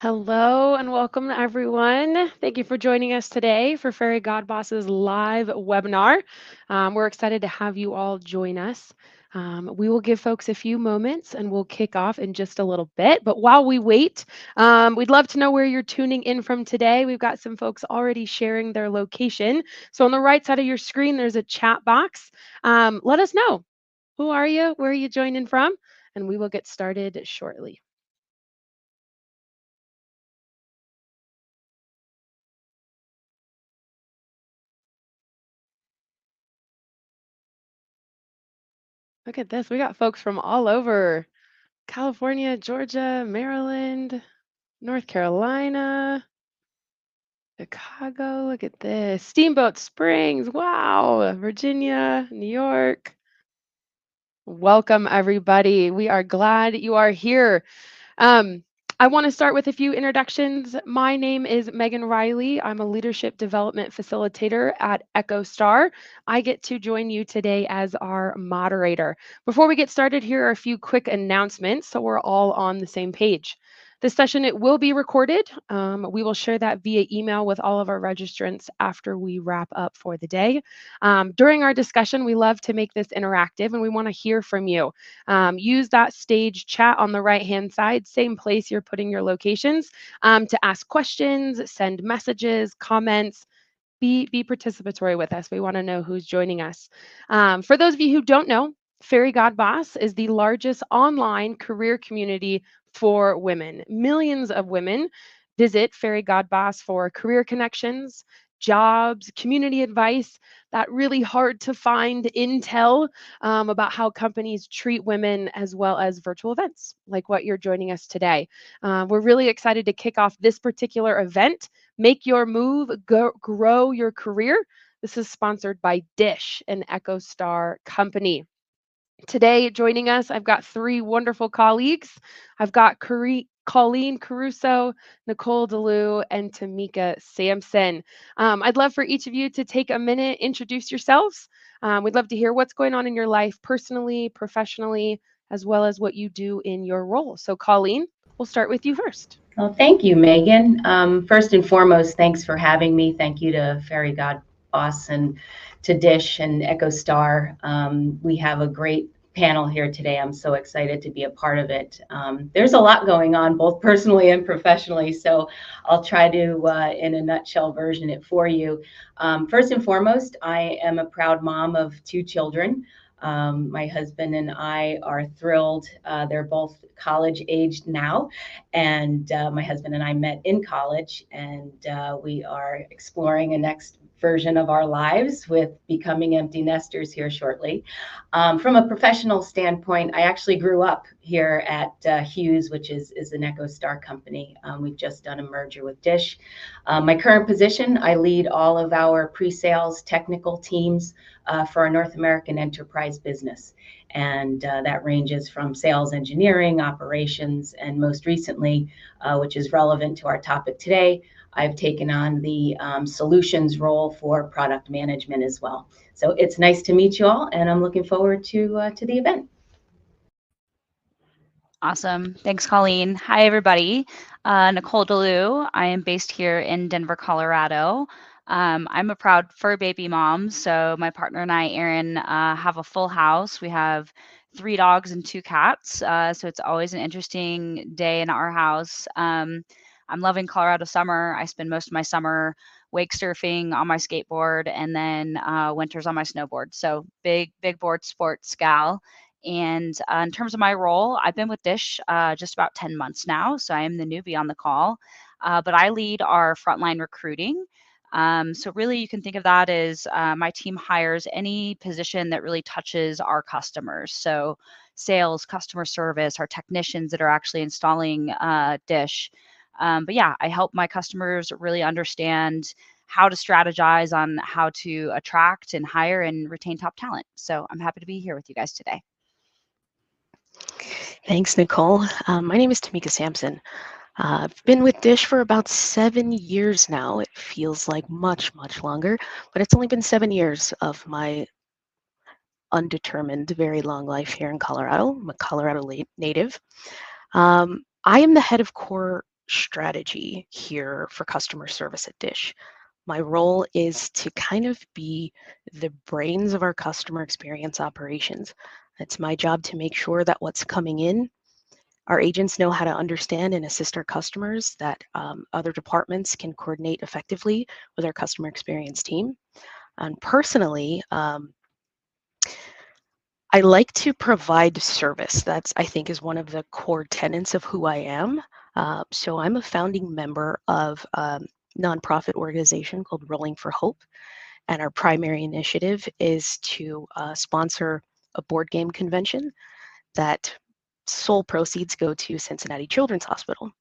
Hello and welcome everyone. Thank you for joining us today for Fairy Godboss's live webinar. We're excited to have you all join us. We will give folks a few moments and we'll kick off in just a little bit. But while we wait, we'd love to know where you're tuning in from today. We've got some folks already sharing their location. So on the right side of your screen, there's a chat box. Let us know. Who are you? Where are you joining from? And we will get started shortly. Look at this. We got folks from all over California, Georgia, Maryland, North Carolina, Chicago. Look at this. Steamboat Springs. Wow. Virginia, New York. Welcome, everybody. We are glad you are here. Um, I want to start with a few introductions. My name is Megan Riley. I'm a leadership development facilitator at EchoStar. I get to join you today as our moderator. Before we get started, here are a few quick announcements so we're all on the same page. This session, it will be recorded. We will share that via email with all of our registrants after we wrap up for the day. During our discussion, we love to make this interactive and we want to hear from you. Use that stage chat on the right-hand side, same place you're putting your locations, to ask questions, send messages, comments. Be participatory with us. We want to know who's joining us. For those of you who don't know, Fairy God Boss is the largest online career community for women. Millions of women visit Fairy God Boss for career connections, jobs, community advice, that really hard to find intel about how companies treat women, as well as virtual events like what you're joining us today. We're really excited to kick off this particular event. Make your move, grow your career. This is sponsored by Dish, an EchoStar company. Today, joining us, I've got three wonderful colleagues. I've got Colleen Caruso, Nicole DeLu, and Tamika Sampson. I'd love for each of you to take a minute, introduce yourselves. We'd love to hear what's going on in your life personally, professionally, as well as what you do in your role. So, Colleen, we'll start with you first. Well, thank you, Megan. First and foremost, thanks for having me. Thank you to Fairy God Boss and to Dish and EchoStar. We have a great panel here today. I'm so excited to be a part of it. There's a lot going on, both personally and professionally, so I'll try to, in a nutshell version, it for you. First and foremost, I am a proud mom of two children. My husband and I are thrilled. They're both college aged now, and my husband and I met in college, and we are exploring a next version of our lives with becoming empty nesters here shortly. From a professional standpoint, I actually grew up here at Hughes, which is an EchoStar company. We've just done a merger with Dish. My current position, I lead all of our pre-sales technical teams for our North American enterprise business. And that ranges from sales engineering, operations, and most recently, which is relevant to our topic today, I've taken on the solutions role for product management as well. So it's nice to meet you all, and I'm looking forward to the event. Awesome. Thanks, Colleen. Hi, everybody. Nicole DeLu. I am based here in Denver, Colorado. I'm a proud fur baby mom. So my partner and I, Erin, have a full house. We have 3 dogs and 2 cats. So it's always an interesting day in our house. I'm loving Colorado summer. I spend most of my summer wake surfing on my skateboard and then winters on my snowboard. So big board sports gal. And in terms of my role, I've been with Dish just about 10 months now. So I am the newbie on the call, but I lead our frontline recruiting. So really you can think of that as my team hires any position that really touches our customers. So sales, customer service, our technicians that are actually installing Dish. But yeah, I help my customers really understand how to strategize on how to attract and hire and retain top talent. So I'm happy to be here with you guys today. Thanks, Nicole. My name is Tamika Sampson. I've been with Dish for about 7 years now. It feels like much longer, but it's only been 7 years of my undetermined, very long life here in Colorado. I'm a Colorado native. I am the head of core strategy here for customer service at Dish. My role is to kind of be the brains of our customer experience operations. It's my job to make sure that what's coming in, our agents know how to understand and assist our customers, that other departments can coordinate effectively with our customer experience team. And personally, I like to provide service. That's, I think, is one of the core tenets of who I am. So I'm a founding member of a nonprofit organization called Rolling for Hope. And our primary initiative is to sponsor a board game convention that sole proceeds go to Cincinnati Children's Hospital.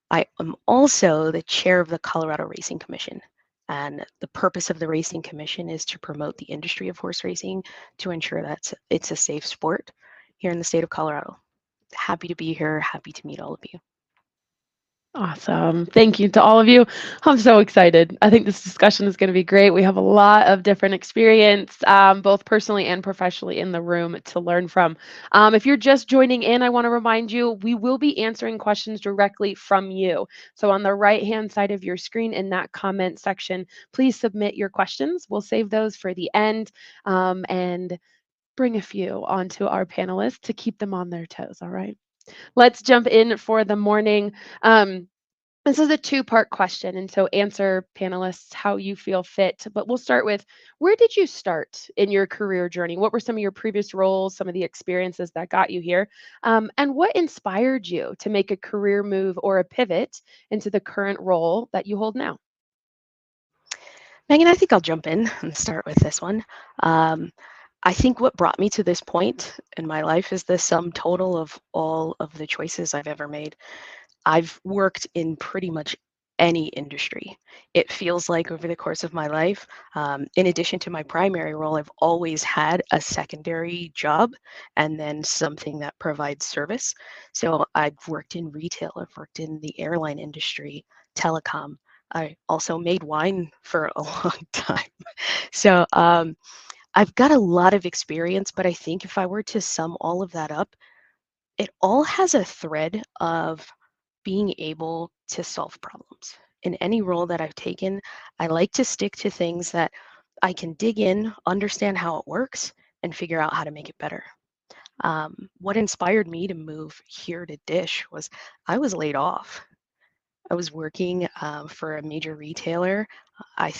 I am also the chair of the Colorado Racing Commission. And the purpose of the Racing Commission is to promote the industry of horse racing to ensure that it's a safe sport here in the state of Colorado. Happy to be here. Happy to meet all of you. Awesome. Thank you to all of you. I'm so excited. I think this discussion is going to be great. We have a lot of different experience, both personally and professionally, in the room to learn from. If you're just joining in, I want to remind you, we will be answering questions directly from you. So on the right-hand side of your screen in that comment section, please submit your questions. We'll save those for the end and bring a few onto our panelists to keep them on their toes. All right. Let's jump in for the morning. This is a two-part question, and so answer, panelists, how you feel fit. But we'll start with, where did you start in your career journey? What were some of your previous roles, some of the experiences that got you here? And what inspired you to make a career move or a pivot into the current role that you hold now? Megan, I think I'll jump in and start with this one. I think what brought me to this point in my life is the sum total of all of the choices I've ever made. I've worked in pretty much any industry. It feels like over the course of my life, in addition to my primary role, I've always had a secondary job and then something that provides service. So I've worked in retail, I've worked in the airline industry, telecom. I also made wine for a long time. So I've got a lot of experience, but I think if I were to sum all of that up, it all has a thread of being able to solve problems. In any role that I've taken, I like to stick to things that I can dig in, understand how it works, and figure out how to make it better. What inspired me to move here to Dish was I was laid off. I was working for a major retailer. I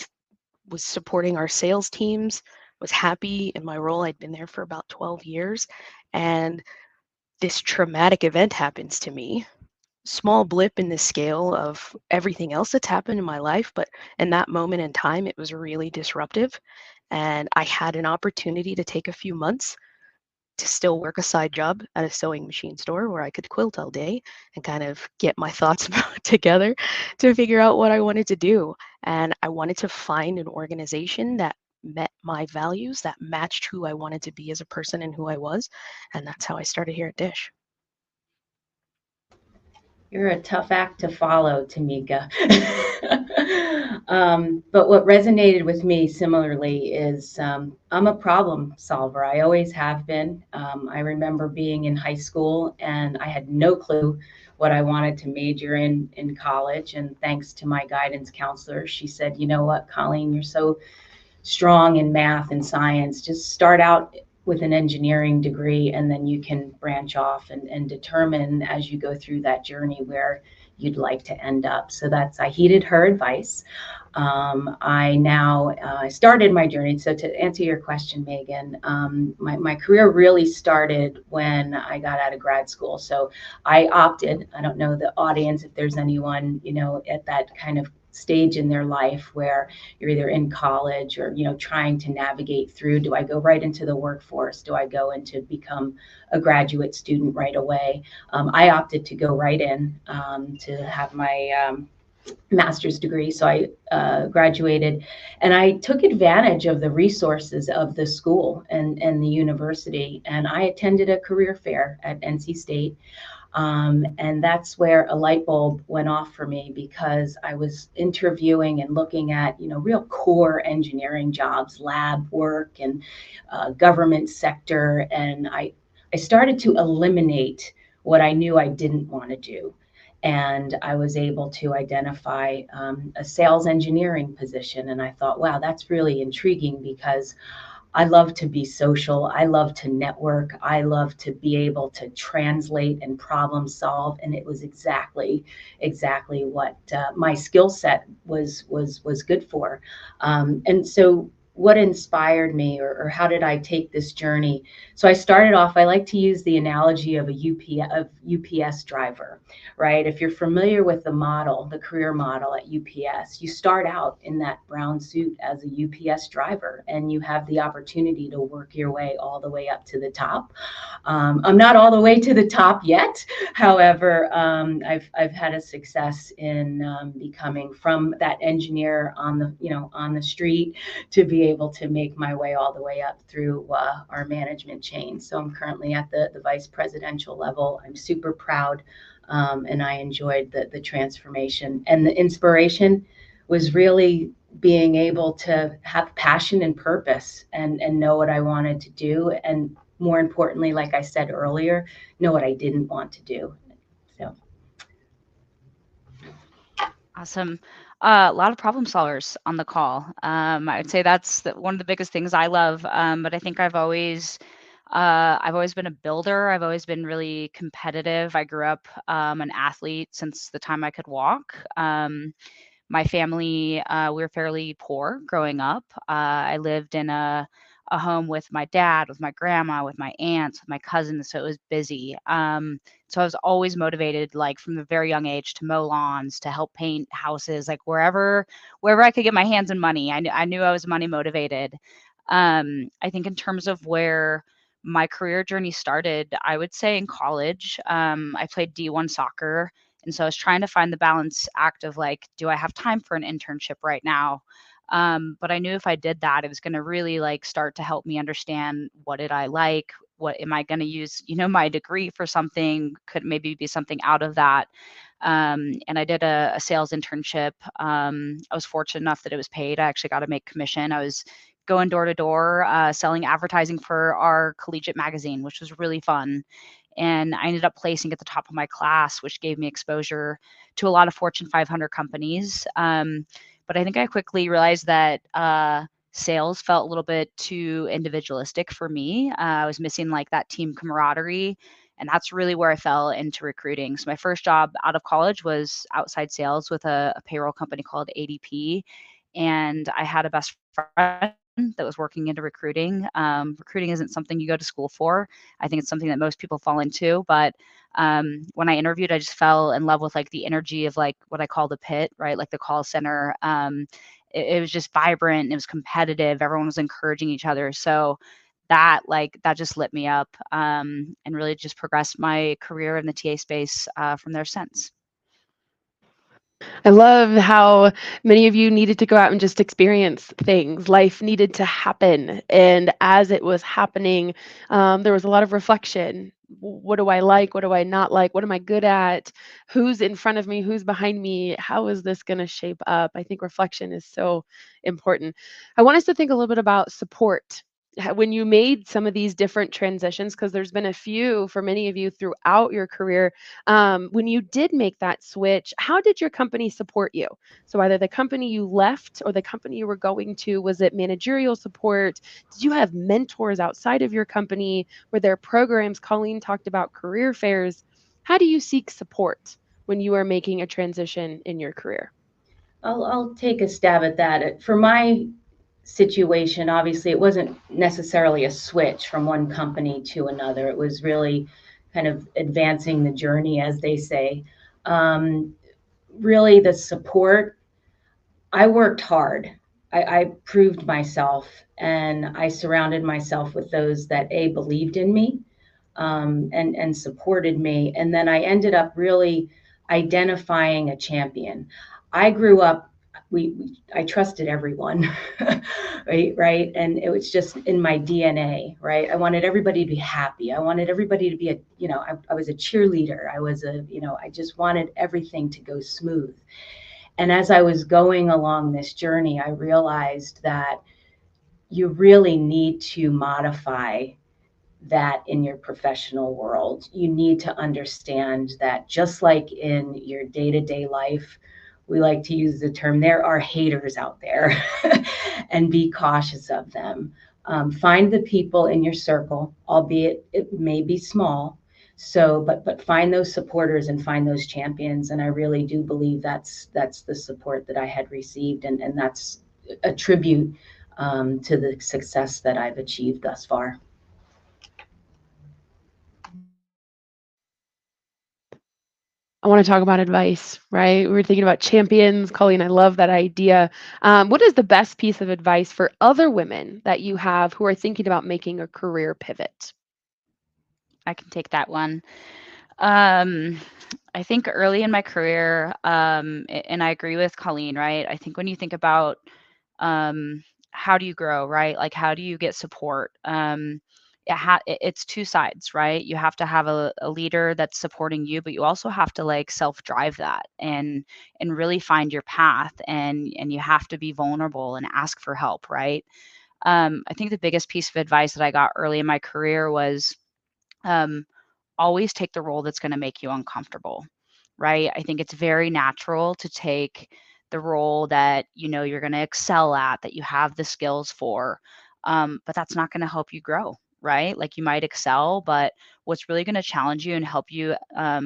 was supporting our sales teams, was happy in my role. I'd been there for about 12 years. And this traumatic event happens to me. Small blip in the scale of everything else that's happened in my life, but in that moment in time, it was really disruptive. And I had an opportunity to take a few months to still work a side job at a sewing machine store where I could quilt all day and kind of get my thoughts together to figure out what I wanted to do. And I wanted to find an organization that met my values, that matched who I wanted to be as a person and who I was. And that's how I started here at Dish. You're a tough act to follow, Tamika. But what resonated with me similarly is I'm a problem solver. I always have been. I remember being in high school and I had no clue what I wanted to major in college. And thanks to my guidance counselor, she said, you know what, Colleen, you're so strong in math and science. Just start out with an engineering degree and then you can branch off and determine as you go through that journey where you'd like to end up. So I heeded her advice. I started my journey. So to answer your question, Megan, my career really started when I got out of grad school. So I opted, I don't know the audience, if there's anyone, at that kind of stage in their life where you're either in college or trying to navigate through, do I go right into the workforce, do I go into become a graduate student right away? I opted to go right in to have my master's degree. So I graduated and I took advantage of the resources of the school and the university, and I attended a career fair at NC State. And that's where a light bulb went off for me, because I was interviewing and looking at, real core engineering jobs, lab work and government sector. And I started to eliminate what I knew I didn't want to do. And I was able to identify a sales engineering position. And I thought, wow, that's really intriguing because I love to be social. I love to network. I love to be able to translate and problem solve. And it was exactly what my skill set was good for. And so, what inspired me, or how did I take this journey? So I started off. I like to use the analogy of a UPS driver, right? If you're familiar with the model, the career model at UPS, you start out in that brown suit as a UPS driver, and you have the opportunity to work your way all the way up to the top. I'm not all the way to the top yet. However, I've had a success in becoming from that engineer on the street to be able to make my way all the way up through our management chain. So I'm currently at the vice presidential level. I'm super proud, and I enjoyed the transformation, and the inspiration was really being able to have passion and purpose, and know what I wanted to do, and more importantly, like I said earlier, know what I didn't want to do. So Awesome. A lot of problem solvers on the call. I would say that's one of the biggest things I love. But I think I've always been a builder. I've always been really competitive. I grew up an athlete since the time I could walk. My family, we were fairly poor growing up. I lived in a home with my dad, with my grandma, with my aunts, with my cousins, so it was busy. So I was always motivated, like from the very young age, to mow lawns, to help paint houses, like wherever I could get my hands and money. I knew I was money motivated. I think in terms of where my career journey started, I would say in college. I played D1 soccer, and so I was trying to find the balance act of like, do I have time for an internship right now? But I knew if I did that, it was going to really like start to help me understand what did I like, what am I going to use, my degree for something, could maybe be something out of that. And I did a sales internship. I was fortunate enough that it was paid. I actually got to make commission. I was going door to door, selling advertising for our collegiate magazine, which was really fun. And I ended up placing at the top of my class, which gave me exposure to a lot of Fortune 500 companies. But I think I quickly realized that sales felt a little bit too individualistic for me. I was missing like that team camaraderie. And that's really where I fell into recruiting. So my first job out of college was outside sales with a payroll company called ADP. And I had a best friend that was working into recruiting. Recruiting isn't something you go to school for. I think it's something that most people fall into. But when I interviewed, I just fell in love with like the energy of like what I call the pit, right? Like the call center. It was just vibrant. It was competitive. Everyone was encouraging each other. So that just lit me up, and really just progressed my career in the TA space from there since. I love how many of you needed to go out and just experience things. Life needed to happen. And as it was happening, there was a lot of reflection. What do I like? What do I not like? What am I good at? Who's in front of me? Who's behind me? How is this going to shape up? I think reflection is so important. I want us to think a little bit about support. When you made some of these different transitions, because there's been a few for many of you throughout your career, when you did make that switch, how did your company support you? So either the company you left or the company you were going to, was it managerial support? Did you have mentors outside of your company? Were there programs? Colleen talked about career fairs. How do you seek support when you are making a transition in your career? I'll take a stab at that. For my situation, obviously, it wasn't necessarily a switch from one company to another. It was really kind of advancing the journey, as they say. Um, Really, the support, I worked hard. I proved myself, and I surrounded myself with those that believed in me, and supported me. And then I ended up really identifying a champion. I grew up, I trusted everyone, right? And it was just in my DNA, right? I wanted everybody to be happy. I wanted everybody to be I was a cheerleader. I just wanted everything to go smooth. And as I was going along this journey, I realized that you really need to modify that in your professional world. You need to understand that just like in your day-to-day life, we like to use the term, there are haters out there, and be cautious of them. Find the people in your circle, albeit it may be small. So, but find those supporters and find those champions. And I really do believe that's the support that I had received, and that's a tribute to the success that I've achieved thus far. I want to talk about advice, right? We were thinking about champions. Colleen, I love that idea. What is the best piece of advice for other women that you have who are thinking about making a career pivot? I can take that one. I think early in my career, and I agree with Colleen, right? I think when you think about how do you grow, right? Like, how do you get support? It's two sides, right? You have to have a leader that's supporting you, but you also have to like self-drive that and really find your path, and you have to be vulnerable and ask for help, right? I think the biggest piece of advice that I got early in my career was um, always take the role that's going to make you uncomfortable, right? I think it's very natural to take the role that you know you're going to excel at, that you have the skills for, but that's not going to help you grow, right? Like you might excel, but what's really going to challenge you and help you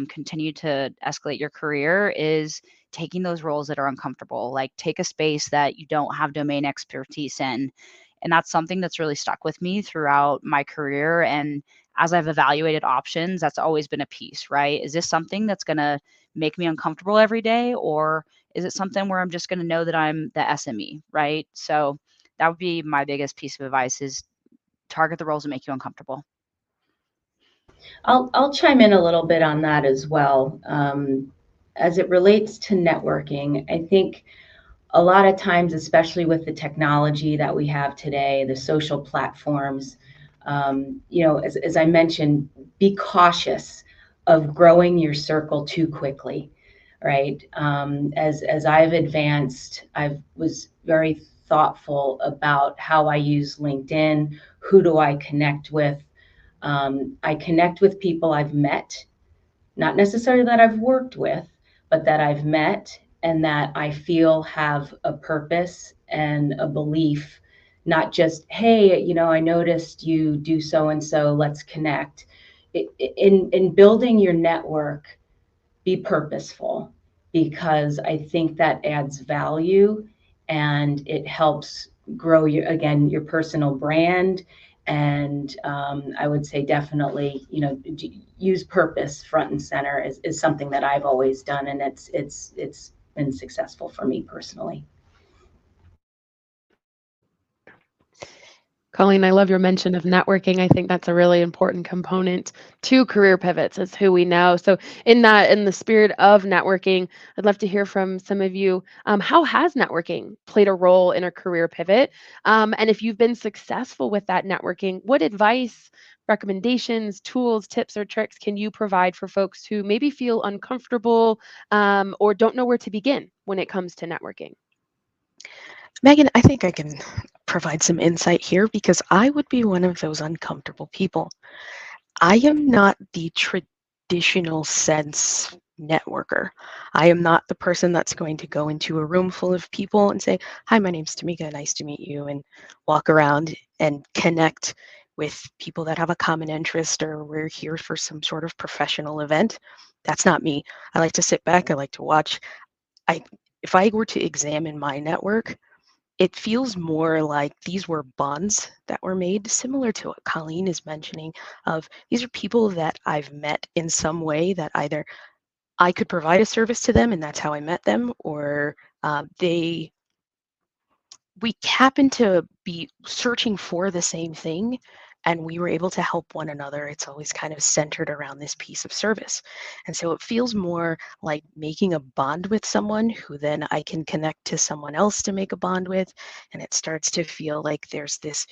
continue to escalate your career is taking those roles that are uncomfortable. Like take a space that you don't have domain expertise in. And that's something that's really stuck with me throughout my career. And as I've evaluated options, that's always been a piece, right? Is this something that's going to make me uncomfortable every day? Or is it something where I'm just going to know that I'm the SME, right? So that would be my biggest piece of advice is target the roles that make you uncomfortable. I'll chime in a little bit on that as well. As it relates to networking, I think a lot of times, especially with the technology that we have today, the social platforms, as I mentioned, be cautious of growing your circle too quickly, right? As I've advanced, I was very thoughtful about how I use LinkedIn, who do I connect with. I connect with people I've met, not necessarily that I've worked with, but that I've met and that I feel have a purpose and a belief, not just, hey, I noticed you do so and so, let's connect. In building your network, be purposeful, because I think that adds value and it helps grow your personal brand. And I would say definitely, use purpose front and center is something that I've always done, and it's been successful for me personally. Colleen, I love your mention of networking. I think that's a really important component to career pivots, is who we know. So, in the spirit of networking, I'd love to hear from some of you. How has networking played a role in a career pivot? And if you've been successful with that networking, what advice, recommendations, tools, tips, or tricks can you provide for folks who maybe feel uncomfortable or don't know where to begin when it comes to networking? Megan, I think I can provide some insight here because I would be one of those uncomfortable people. I am not the traditional sense networker. I am not the person that's going to go into a room full of people and say, "Hi, my name's Tamika, nice to meet you," and walk around and connect with people that have a common interest or we're here for some sort of professional event. That's not me. I like to sit back, I like to watch. If I were to examine my network, it feels more like these were bonds that were made, similar to what Colleen is mentioning, of these are people that I've met in some way that either I could provide a service to them and that's how I met them, or we happen to be searching for the same thing and we were able to help one another. It's always kind of centered around this piece of service. And so it feels more like making a bond with someone who then I can connect to someone else to make a bond with. And it starts to feel like there's this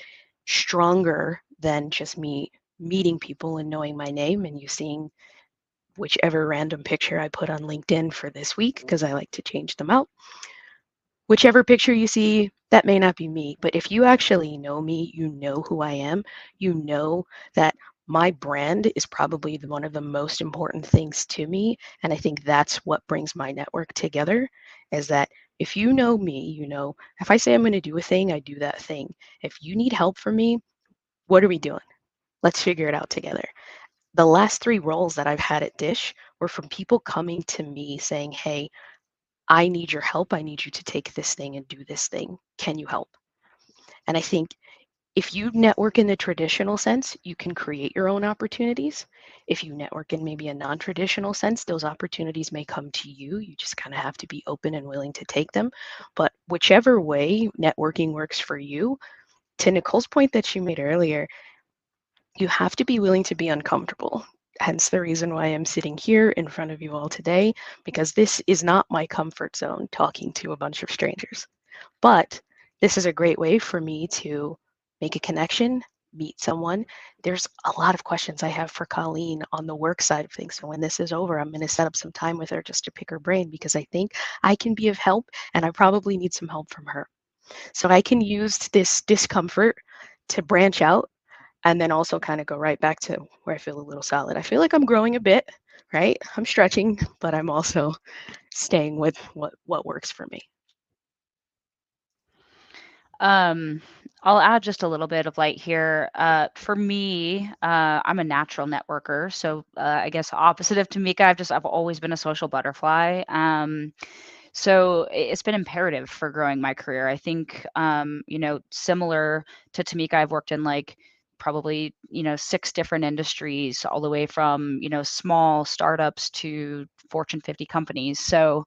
stronger than just me meeting people and knowing my name and you seeing whichever random picture I put on LinkedIn for this week, because I like to change them out. Whichever picture you see, that may not be me, but if you actually know me, you know who I am, you know that My brand is probably one of the most important things to me. And I think that's what brings my network together is that if you know me, you know, if I say I'm going to do a thing, I do that thing. If you need help from me, what are we doing? Let's figure it out together. The last 3 roles that I've had at Dish were from people coming to me saying, hey, I need your help. I need you to take this thing and do this thing. Can you help? And I think if you network in the traditional sense, you can create your own opportunities. If you network in maybe a non traditional sense, those opportunities may come to you. You just kind of have to be open and willing to take them. But whichever way networking works for you, to Nicole's point that she made earlier, you have to be willing to be uncomfortable. Hence the reason why I'm sitting here in front of you all today, because this is not my comfort zone talking to a bunch of strangers. But this is a great way for me to make a connection, meet someone. There's a lot of questions I have for Colleen on the work side of things. So when this is over, I'm going to set up some time with her just to pick her brain because I think I can be of help and I probably need some help from her. So I can use this discomfort to branch out and then also kind of go right back to where I feel a little solid. I feel like I'm growing a bit, right? I'm stretching, but I'm also staying with what works for me. Um, I'll add just a little bit of light here. For me, I'm a natural networker, so I guess opposite of Tamika, I've always been a social butterfly. So it's been imperative for growing my career. I think, similar to Tamika, I've worked in like probably 6 different industries, all the way from small startups to Fortune 50 companies. So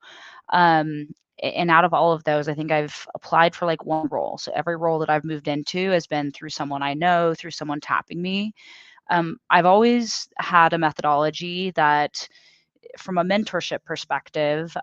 um, and out of all of those, I think I've applied for like one role. So every role that I've moved into has been through someone I know, through someone tapping me. I've always had a methodology that, from a mentorship perspective,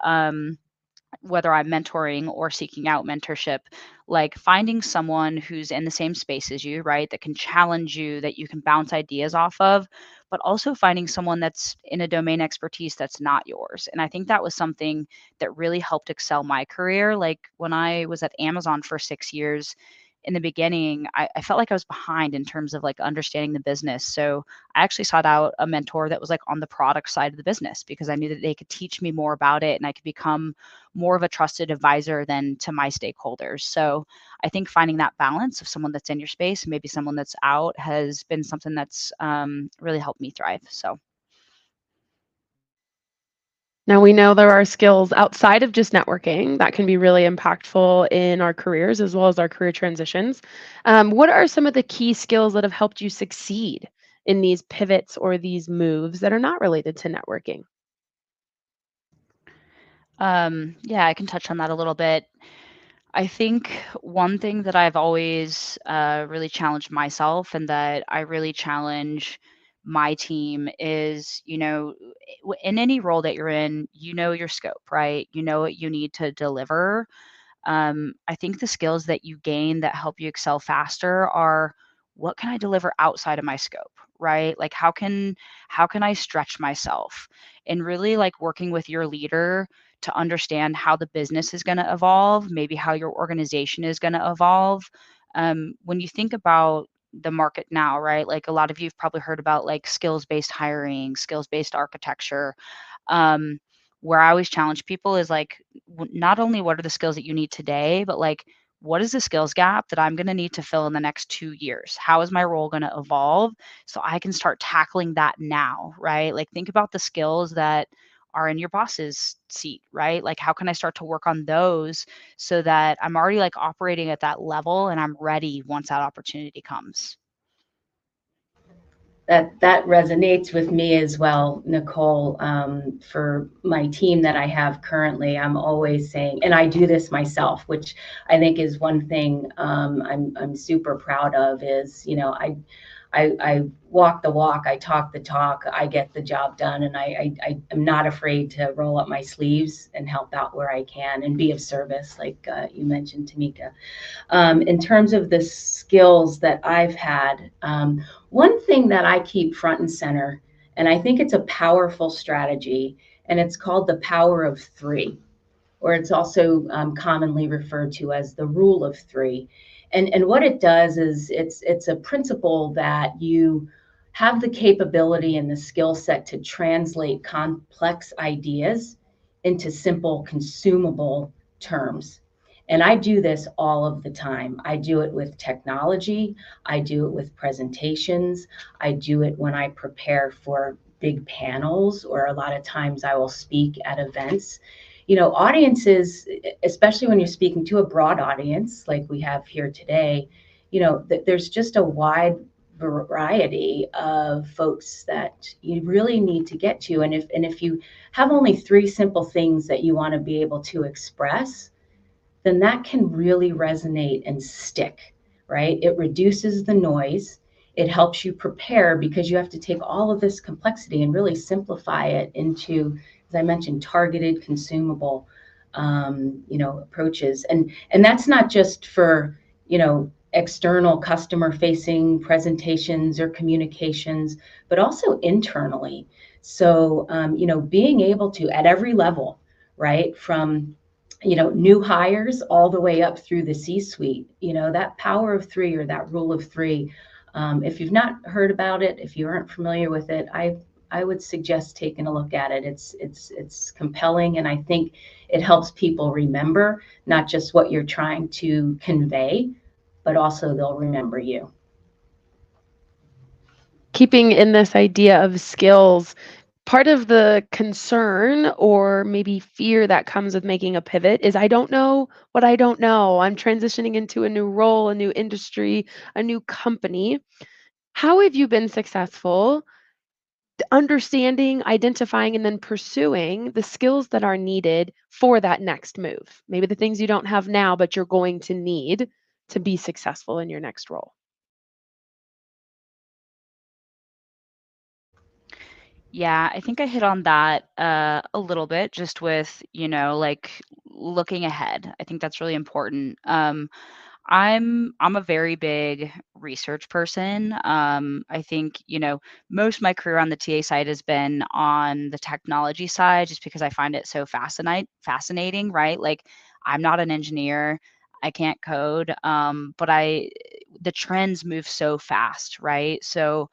whether I'm mentoring or seeking out mentorship, like finding someone who's in the same space as you, right? That can challenge you, that you can bounce ideas off of, but also finding someone that's in a domain expertise that's not yours. And I think that was something that really helped excel my career. Like when I was at Amazon for 6 years, in the beginning, I felt like I was behind in terms of like understanding the business. So I actually sought out a mentor that was like on the product side of the business because I knew that they could teach me more about it and I could become more of a trusted advisor than to my stakeholders. So I think finding that balance of someone that's in your space, maybe someone that's out, has been something that's really helped me thrive. So. Now we know there are skills outside of just networking that can be really impactful in our careers as well as our career transitions. What are some of the key skills that have helped you succeed in these pivots or these moves that are not related to networking? Yeah, I can touch on that a little bit. I think one thing that I've always really challenged myself and that I really challenge my team is, in any role that you're in, you know your scope, right? You know what you need to deliver. I think the skills that you gain that help you excel faster are, what can I deliver outside of my scope, right? Like how can I stretch myself, and really like working with your leader to understand how the business is going to evolve, maybe how your organization is going to evolve. When you think about the market now, right? Like a lot of you've probably heard about like skills based hiring, skills based architecture. Um, where I always challenge people is like, not only what are the skills that you need today, but like, what is the skills gap that I'm going to need to fill in the next 2 years? How is my role going to evolve so I can start tackling that now, right? Like, think about the skills that are in your boss's seat, right? Like, how can I start to work on those so that I'm already like operating at that level and I'm ready once that opportunity comes? That resonates with me as well, Nicole. For my team that I have currently, I'm always saying, and I do this myself, which I think is one thing I'm super proud of. Is I walk the walk, I talk the talk, I get the job done, and I am not afraid to roll up my sleeves and help out where I can and be of service, like you mentioned, Tamika. In terms of the skills that I've had, one thing that I keep front and center, and I think it's a powerful strategy, and it's called the power of three, or it's also commonly referred to as the rule of three. And what it does is it's a principle that have the capability and the skill set to translate complex ideas into simple, consumable terms. And I do this all of the time. I do it with technology. I do it with presentations. I do it when I prepare for big panels, or a lot of times I will speak at events. You know, audiences, especially when you're speaking to a broad audience like we have here today, you know, there's just a wide variety of folks that you really need to get to. And if you have only three simple things that you want to be able to express, then that can really resonate and stick, right? It reduces the noise. It helps you prepare, because you have to take all of this complexity and really simplify it into, as I mentioned, targeted, consumable, approaches. And that's not just for, external customer facing presentations or communications, but also internally. So, being able to, at every level, right, from new hires all the way up through the C-suite, that power of three, or that rule of three. If you've not heard about it, if you aren't familiar with it, I would suggest taking a look at it. It's compelling, and I think it helps people remember not just what you're trying to convey, but also they'll remember you. Keeping in this idea of skills, part of the concern or maybe fear that comes with making a pivot is, I don't know what I don't know. I'm transitioning into a new role, a new industry, a new company. How have you been successful understanding, identifying, and then pursuing the skills that are needed for that next move? Maybe the things you don't have now, but you're going to need to be successful in your next role. Yeah, I think I hit on that a little bit, just with, like looking ahead. I think that's really important. I'm a very big research person. I think, most of my career on the TA side has been on the technology side, just because I find it so fascinating, right? Like, I'm not an engineer. I can't code, but the trends move so fast, right? So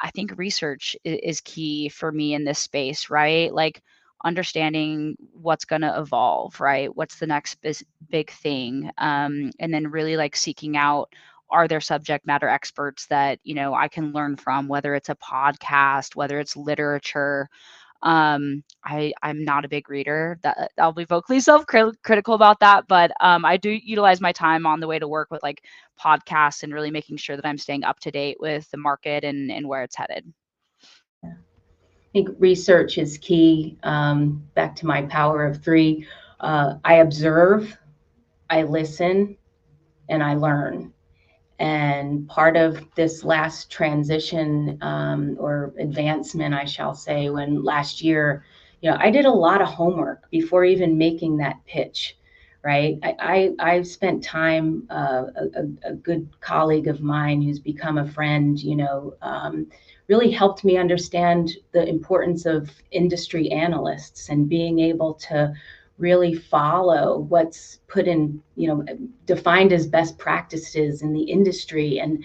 I think research is key for me in this space, right? Like, understanding what's going to evolve, right? What's the next big thing? And then really like seeking out, are there subject matter experts that, I can learn from, whether it's a podcast, whether it's literature. I'm not a big reader. That I'll be vocally self-critical about that, but I do utilize my time on the way to work with like podcasts and really making sure that I'm staying up to date with the market and where it's headed. I think research is key. Back to my power of three. I observe, I listen, and I learn. And part of this last transition, or advancement, I shall say, when last year, I did a lot of homework before even making that pitch, right? I've spent time, a good colleague of mine who's become a friend, really helped me understand the importance of industry analysts and being able to really follow what's put in, defined as best practices in the industry. And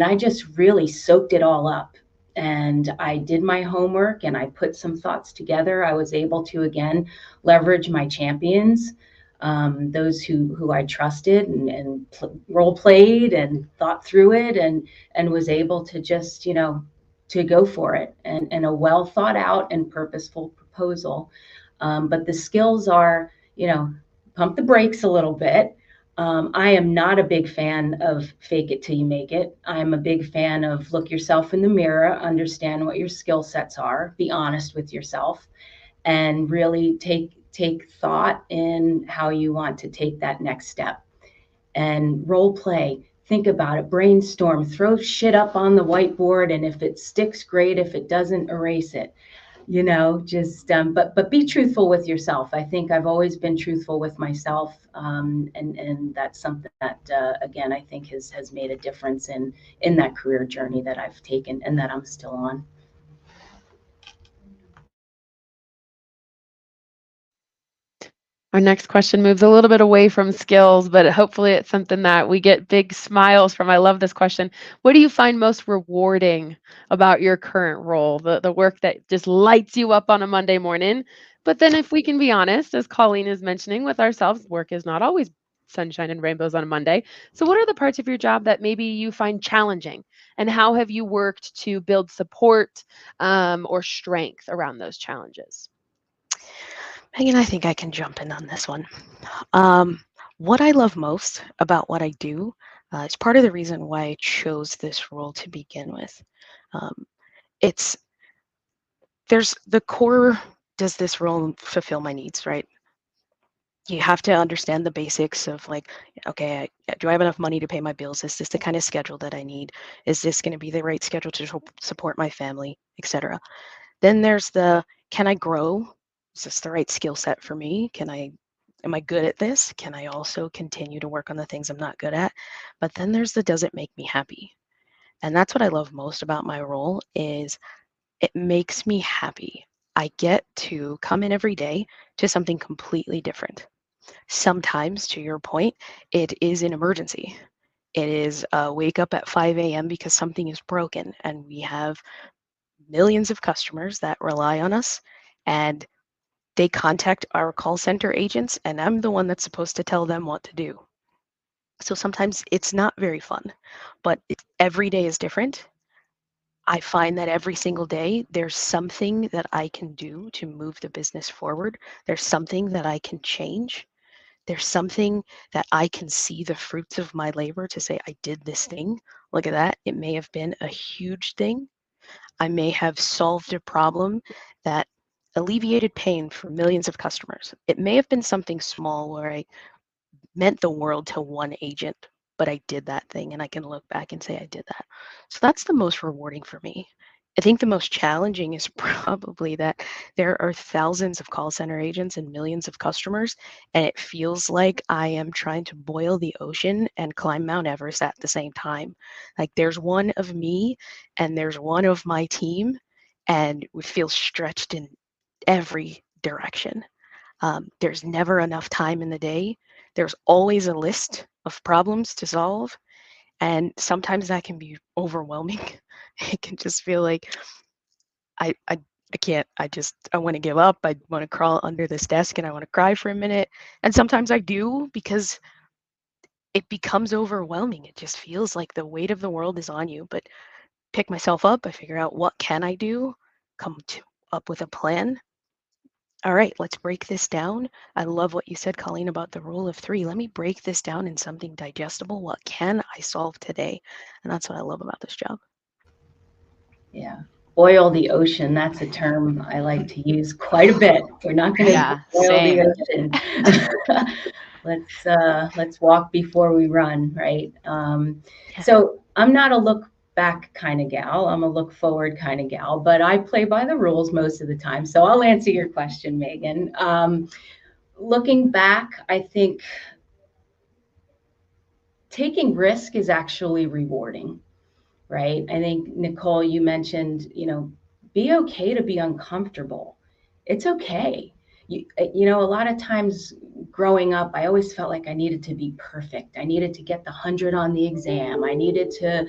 I just really soaked it all up. And I did my homework and I put some thoughts together. I was able to, again, leverage my champions, those who I trusted, and role played and thought through it, and was able to just, to go for it, and a well thought out and purposeful proposal. But the skills are, pump the brakes a little bit. I am not a big fan of fake it till you make it. I'm a big fan of look yourself in the mirror, understand what your skill sets are, be honest with yourself, and really take thought in how you want to take that next step. And role play, think about it, brainstorm, throw shit up on the whiteboard, and if it sticks, great. If it doesn't, erase it. Just but be truthful with yourself. I think I've always been truthful with myself, and that's something that again, I think has made a difference in that career journey that I've taken and that I'm still on. Our next question moves a little bit away from skills, but hopefully it's something that we get big smiles from. I love this question. What do you find most rewarding about your current role, the work that just lights you up on a Monday morning? But then, if we can be honest, as Colleen is mentioning with ourselves, work is not always sunshine and rainbows on a Monday. So, what are the parts of your job that maybe you find challenging? And how have you worked to build support or strength around those challenges? Megan, I think I can jump in on this one. Um, what I love most about what I do is part of the reason why I chose this role to begin with. Um, it's there's the core. Does this role fulfill my needs? Right. You have to understand the basics of like, okay, do I have enough money to pay my bills? Is this the kind of schedule that I need? Is this going to be the right schedule to support my family, etc.? Then there's the, can I grow? Is this the right skill set for me? Am I good at this? Can I also continue to work on the things I'm not good at? But then there's the, does it make me happy? And that's what I love most about my role is it makes me happy. I get to come in every day to something completely different. Sometimes, to your point, it is an emergency. It is wake up at 5 a.m. because something is broken, and we have millions of customers that rely on us, and they contact our call center agents, and I'm the one that's supposed to tell them what to do. So sometimes it's not very fun, but every day is different. I find that every single day there's something that I can do to move the business forward. There's something that I can change. There's something that I can see the fruits of my labor to say, I did this thing. Look at that. It may have been a huge thing. I may have solved a problem that alleviated pain for millions of customers. It may have been something small where I meant the world to one agent, but I did that thing and I can look back and say I did that. So that's the most rewarding for me. I think the most challenging is probably that there are thousands of call center agents and millions of customers, and it feels like I am trying to boil the ocean and climb Mount Everest at the same time. Like there's one of me and there's one of my team, and we feel stretched in every direction. There's never enough time in the day. There's always a list of problems to solve. And sometimes that can be overwhelming. It can just feel like I, I, I can't, I want to give up. I want to crawl under this desk and I want to cry for a minute. And sometimes I do because it becomes overwhelming. It just feels like the weight of the world is on you. But pick myself up. I figure out what can I do, up with a plan. All right, let's break this down. I love what you said, Colleen, about the rule of three. Let me break this down in something digestible. What can I solve today? And that's what I love about this job. Yeah. Boil the ocean. That's a term I like to use quite a bit. We're not going to Yeah, boil the same. ocean. Let's walk before we run, right? Yeah. So I'm not a look back kind of gal. I'm a look forward kind of gal, but I play by the rules most of the time. So I'll answer your question, Megan. Looking back, I think taking risk is actually rewarding, right? I think, Nicole, you mentioned, be okay to be uncomfortable. It's okay. A lot of times growing up, I always felt like I needed to be perfect. I needed to get the 100 on the exam. I needed to,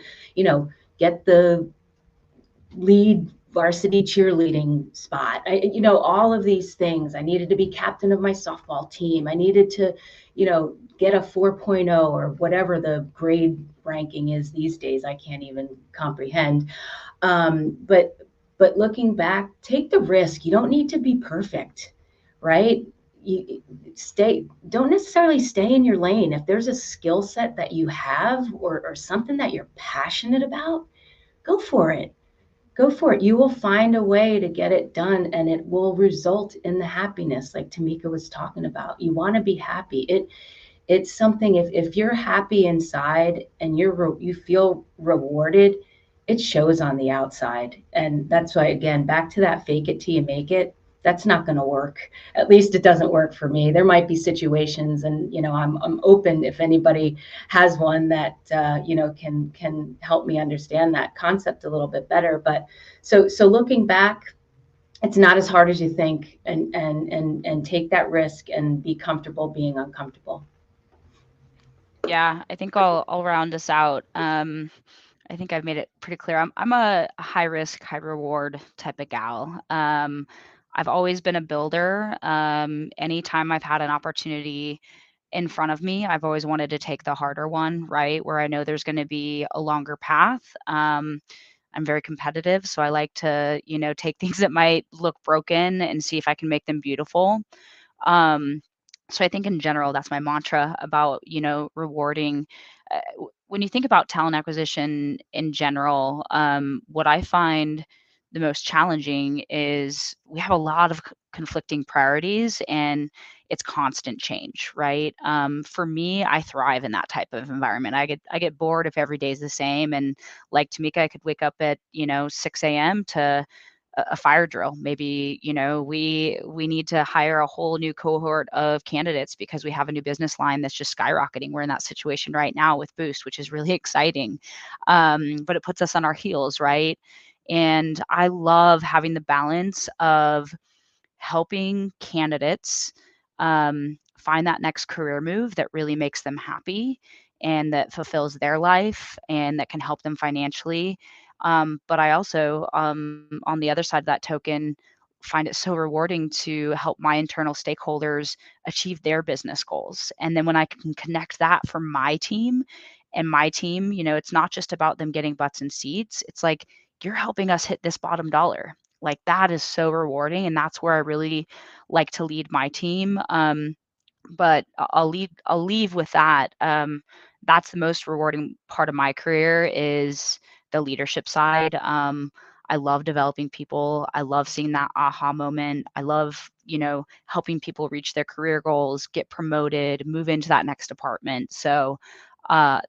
get the lead varsity cheerleading spot. All of these things. I needed to be captain of my softball team. I needed to, get a 4.0 or whatever the grade ranking is these days. I can't even comprehend. But looking back, take the risk. You don't need to be perfect, right? You don't necessarily stay in your lane. If there's a skill set that you have or something that you're passionate about, go for it. Go for it. You will find a way to get it done and it will result in the happiness like Tamika was talking about. You want to be happy. It's something, if you're happy inside and you feel rewarded, it shows on the outside. And that's why, again, back to that fake it till you make it, that's not going to work. At least it doesn't work for me. There might be situations, and I'm open if anybody has one that can help me understand that concept a little bit better. But so looking back, it's not as hard as you think, and take that risk and be comfortable being uncomfortable. Yeah, I think I'll round us out. I think I've made it pretty clear. I'm a high risk, high reward type of gal. I've always been a builder. Anytime I've had an opportunity in front of me, I've always wanted to take the harder one, right? Where I know there's going to be a longer path. I'm very competitive, so I like to, take things that might look broken and see if I can make them beautiful. Um, so I think in general, that's my mantra about, rewarding. When you think about talent acquisition in general, what I find the most challenging is we have a lot of conflicting priorities and it's constant change, right? For me, I thrive in that type of environment. I get bored if every day is the same. And like Tamika, I could wake up at 6 a.m. to a fire drill. Maybe, we need to hire a whole new cohort of candidates because we have a new business line that's just skyrocketing. We're in that situation right now with Boost, which is really exciting. But it puts us on our heels, right? And I love having the balance of helping candidates find that next career move that really makes them happy and that fulfills their life and that can help them financially. But I also, on the other side of that token, find it so rewarding to help my internal stakeholders achieve their business goals. And then when I can connect that for my team and my team, it's not just about them getting butts and seats. It's like, you're helping us hit this bottom dollar. Like that is so rewarding. And that's where I really like to lead my team. But I'll leave with that. That's the most rewarding part of my career is the leadership side. I love developing people. I love seeing that aha moment. I love, helping people reach their career goals, get promoted, move into that next department. So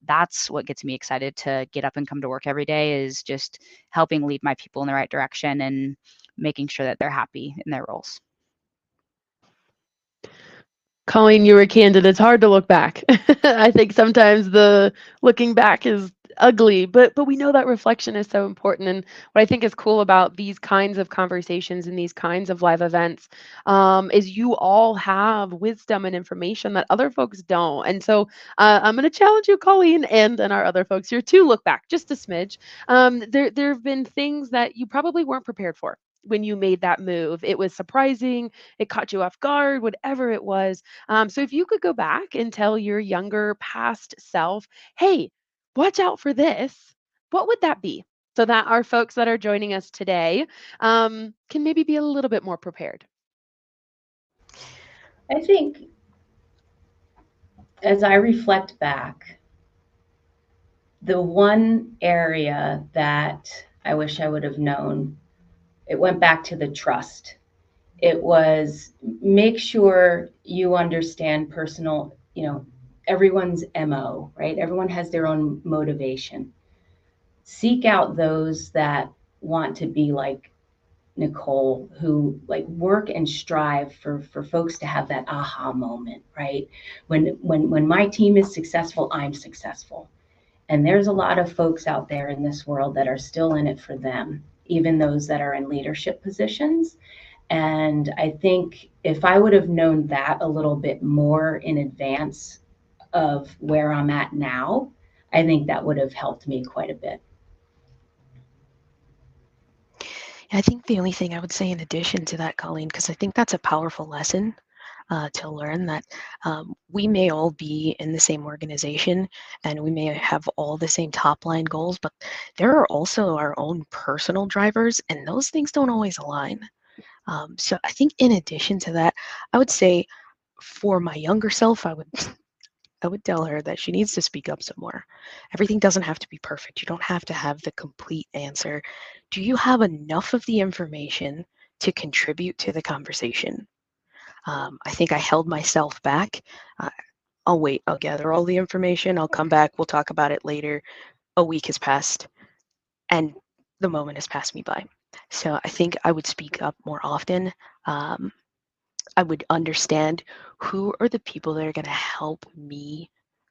that's what gets me excited to get up and come to work every day is just helping lead my people in the right direction and making sure that they're happy in their roles. Colleen, you were candid. It's hard to look back. I think sometimes the looking back is ugly, but we know that reflection is so important. And what I think is cool about these kinds of conversations and these kinds of live events is you all have wisdom and information that other folks don't. And so I'm going to challenge you, Colleen, and our other folks here to look back just a smidge. There have been things that you probably weren't prepared for when you made that move. It was surprising, it caught you off guard, whatever it was. So if you could go back and tell your younger past self, hey, watch out for this, what would that be? So that our folks that are joining us today can maybe be a little bit more prepared. I think as I reflect back, the one area that I wish I would have known, it went back to the trust. It was make sure you understand personal, everyone's MO, right? Everyone has their own motivation. Seek out those that want to be like Nicole, who like work and strive for folks to have that aha moment, right? When my team is successful, I'm successful. And there's a lot of folks out there in this world that are still in it for them, even those that are in leadership positions. And I think if I would have known that a little bit more in advance of where I'm at now, I think that would have helped me quite a bit. I think the only thing I would say in addition to that, Colleen, because I think that's a powerful lesson to learn that we may all be in the same organization and we may have all the same top line goals, but there are also our own personal drivers, and those things don't always align. So I think in addition to that, I would say for my younger self, I would tell her that she needs to speak up some more. Everything doesn't have to be perfect. You don't have to have the complete answer. Do you have enough of the information to contribute to the conversation? I think I held myself back. Uh, I'll wait. I'll gather all the information. I'll come back. We'll talk about it later. A week has passed, and the moment has passed me by. So I think I would speak up more often. Um, I would understand who are the people that are going to help me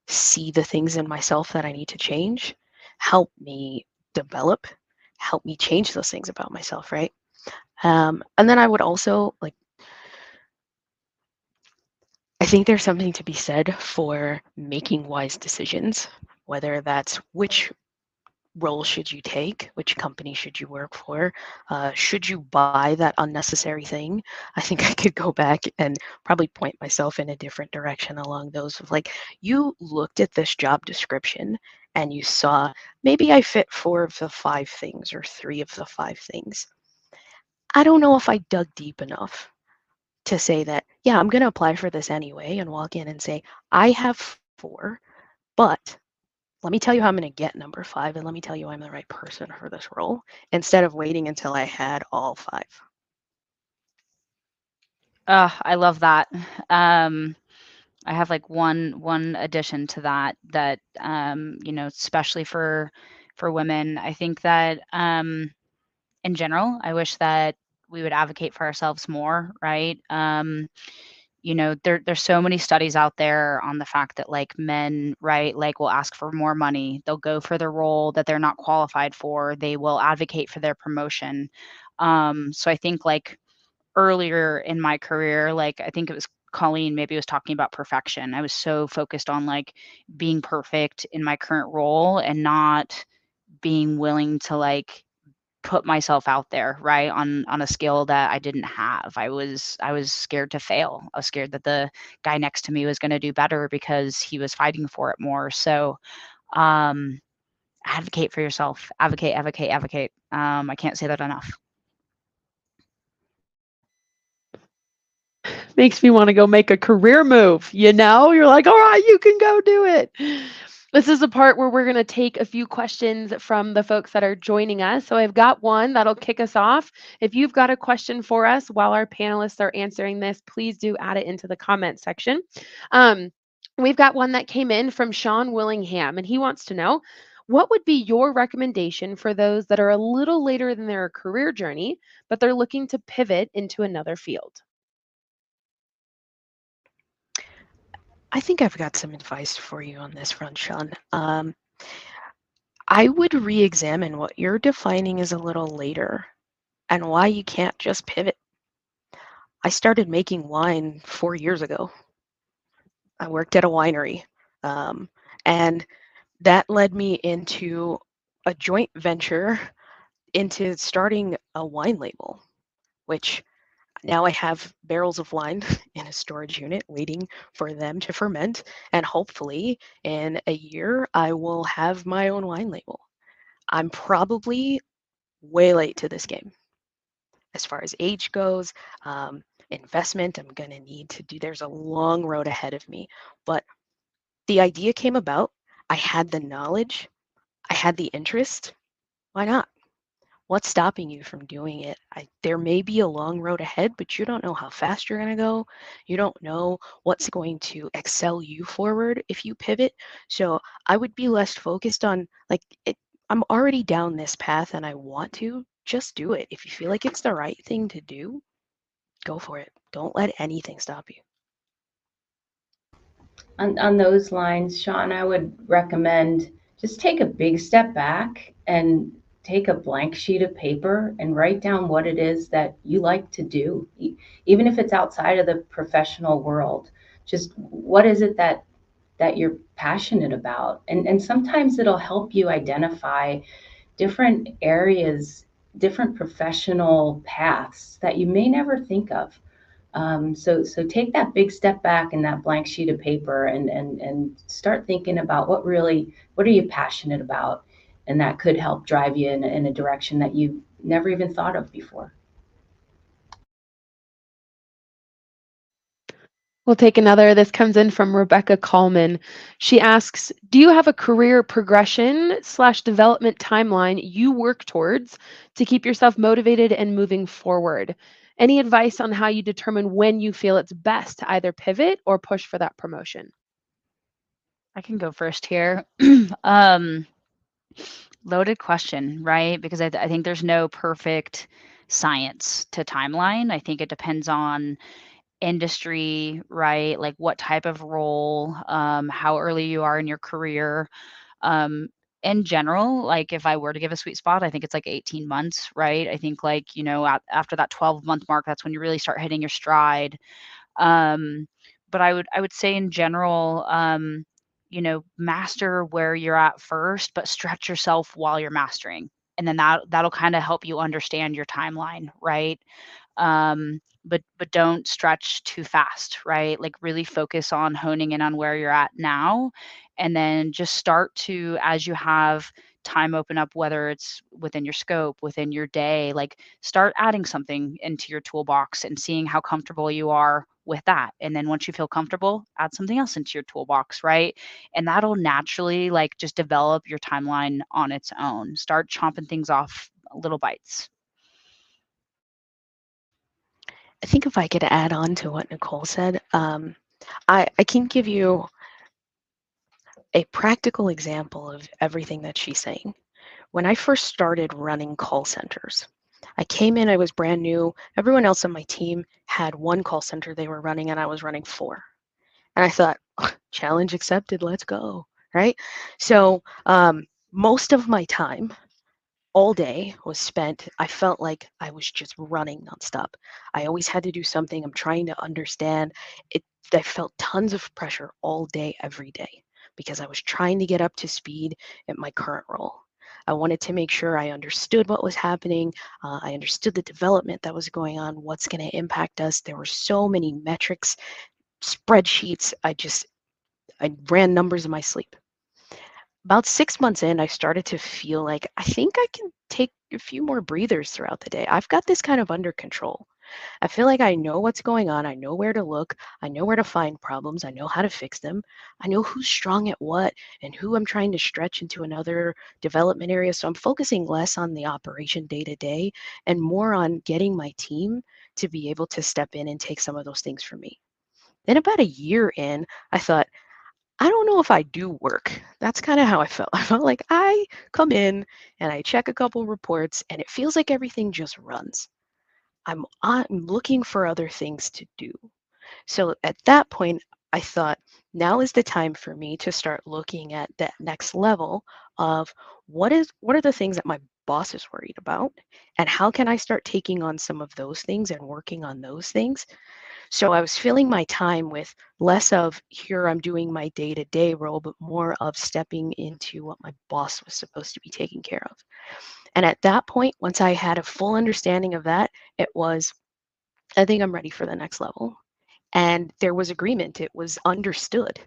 see the things in myself that I need to change, help me develop, help me change those things about myself, right? And then I would also like, I think there's something to be said for making wise decisions, whether that's which role should you take, which company should you work for, should you buy that unnecessary thing. I think I could go back and probably point myself in a different direction along those of like, you looked at this job description and you saw maybe I fit 4 of the 5 things or 3 of the 5 things. I don't know if I dug deep enough to say that, yeah, I'm going to apply for this anyway and walk in and say, I have 4, but let me tell you how I'm going to get number 5, and let me tell you I'm the right person for this role, instead of waiting until I had all 5. I love that. I have like one addition to that especially for women. I think that in general, I wish that we would advocate for ourselves more, right? There's so many studies out there on the fact that like men, right, like will ask for more money. They'll go for the role that they're not qualified for. They will advocate for their promotion. So I think like earlier in my career, like I think it was Colleen maybe was talking about perfection. I was so focused on like being perfect in my current role and not being willing to like put myself out there, right, on a skill that I didn't have. I was scared to fail. I was scared that the guy next to me was going to do better because he was fighting for it more. So, um, advocate for yourself. Advocate, advocate, advocate. I can't say that enough. Makes me want to go make a career move. You're like, all right, you can go do it. This is the part where we're going to take a few questions from the folks that are joining us. So I've got one that'll kick us off. If you've got a question for us while our panelists are answering this, please do add it into the comment section. Um, we've got one that came in from Sean Willingham, and he wants to know, what would be your recommendation for those that are a little later in their career journey, but they're looking to pivot into another field? I think I've got some advice for you on this front, Sean. I would re-examine what you're defining as a little later and why you can't just pivot. I started making wine 4 years ago. I worked at a winery, um, and that led me into a joint venture into starting a wine label, which now I have barrels of wine in a storage unit waiting for them to ferment. And hopefully, in a year, I will have my own wine label. I'm probably way late to this game as far as age goes. Investment, I'm going to need to do, there's a long road ahead of me. But the idea came about. I had the knowledge, I had the interest. Why not? What's stopping you from doing it? There may be a long road ahead, but you don't know how fast you're going to go. You don't know what's going to excel you forward if you pivot. So I would be less focused on like it. I'm already down this path and I want to just do it. If you feel like it's the right thing to do, go for it. Don't let anything stop you. On those lines, Sean, I would recommend just take a big step back and take a blank sheet of paper and write down what it is that you like to do, even if it's outside of the professional world. Just what is it that you're passionate about? And sometimes it'll help you identify different areas, different professional paths that you may never think of. So take that big step back in that blank sheet of paper and start thinking about what are you passionate about, and that could help drive you in a direction that you never even thought of before. We'll take another. This comes in from Rebecca Coleman. She asks, do you have a career progression / development timeline you work towards to keep yourself motivated and moving forward? Any advice on how you determine when you feel it's best to either pivot or push for that promotion? I can go first here. Loaded question, right? Because I think there's no perfect science to timeline. I think it depends on industry, right? Like what type of role, how early you are in your career. Um, in general, like if I were to give a sweet spot, I think it's like 18 months, right? I think like, after that 12-month mark, that's when you really start hitting your stride. Um, but I would say in general, master where you're at first, but stretch yourself while you're mastering. And then that'll kind of help you understand your timeline, right? But don't stretch too fast, right? Like really focus on honing in on where you're at now, and then just start to, as you have time open up, whether it's within your scope, within your day, like start adding something into your toolbox and seeing how comfortable you are with that. And then once you feel comfortable, add something else into your toolbox, right? And that'll naturally like just develop your timeline on its own. Start chomping things off little bites. I think if I could add on to what Nicole said, I can give you a practical example of everything that she's saying. When I first started running call centers, I came in, I was brand new. Everyone else on my team had one call center they were running, and I was running four. And I thought, challenge accepted, let's go, right? So most of my time all day was spent, I felt like I was just running nonstop. I always had to do something. I'm trying to understand it. I felt tons of pressure all day, every day, because I was trying to get up to speed at my current role. I wanted to make sure I understood what was happening. I understood the development that was going on, what's going to impact us. There were so many metrics, spreadsheets. I ran numbers in my sleep. About 6 months in, I started to feel like I think I can take a few more breathers throughout the day. I've got this kind of under control. I feel like I know what's going on. I know where to look. I know where to find problems. I know how to fix them. I know who's strong at what and who I'm trying to stretch into another development area. So I'm focusing less on the operation day to day and more on getting my team to be able to step in and take some of those things for me. Then about a year in, I thought, I don't know if I do work. That's kind of how I felt. I felt like I come in and I check a couple reports and it feels like everything just runs. I'm looking for other things to do. So at that point, I thought now is the time for me to start looking at that next level of what are the things that my boss is worried about and how can I start taking on some of those things and working on those things. So I was filling my time with less of here I'm doing my day-to-day role, but more of stepping into what my boss was supposed to be taking care of. And at that point, once I had a full understanding of that, it was, I think I'm ready for the next level. And there was agreement. It was understood.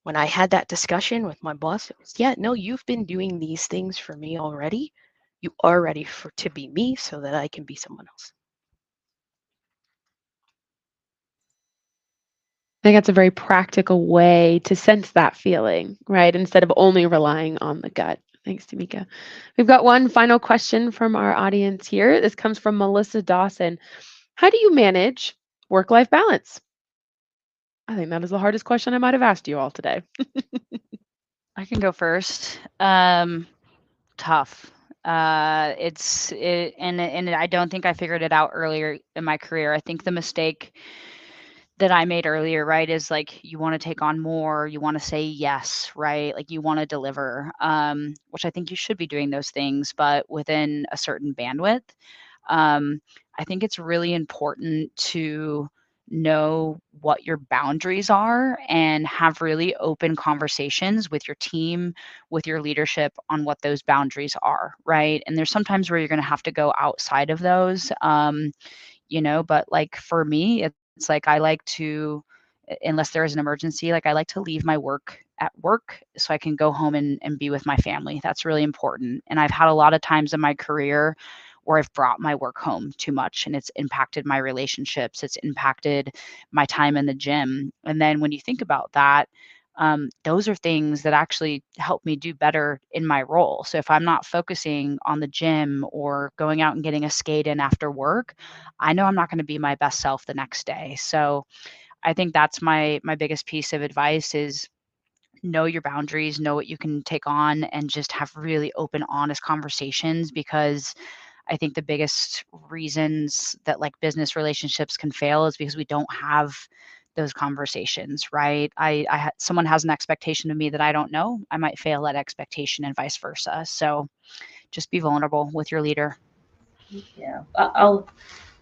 When I had that discussion with my boss, it was, yeah, no, you've been doing these things for me already. You are ready for to be me so that I can be someone else. I think that's a very practical way to sense that feeling, right? Instead of only relying on the gut. Thanks, Tamika. We've got one final question from our audience here. This comes from Melissa Dawson. How do you manage work-life balance? I think that is the hardest question I might have asked you all today. I can go first. Tough. And I don't think I figured it out earlier in my career. I think the mistake that I made earlier, right, is like you want to take on more, you want to say yes, right? Like you want to deliver, which I think you should be doing those things, but within a certain bandwidth. Um, I think it's really important to know what your boundaries are and have really open conversations with your team, with your leadership on what those boundaries are, right? And there's sometimes where you're going to have to go outside of those. But like for me, it's like I like to, unless there is an emergency, like I like to leave my work at work so I can go home and be with my family. That's really important. And I've had a lot of times in my career where I've brought my work home too much and it's impacted my relationships, it's impacted my time in the gym. And then when you think about that, those are things that actually help me do better in my role. So if I'm not focusing on the gym or going out and getting a skate in after work, I know I'm not going to be my best self the next day. So I think that's my biggest piece of advice is know your boundaries, know what you can take on, and just have really open, honest conversations, because I think the biggest reasons that like business relationships can fail is because we don't have those conversations, right? Someone has an expectation of me that I don't know. I might fail at expectation and vice versa. So just be vulnerable with your leader. Yeah, I'll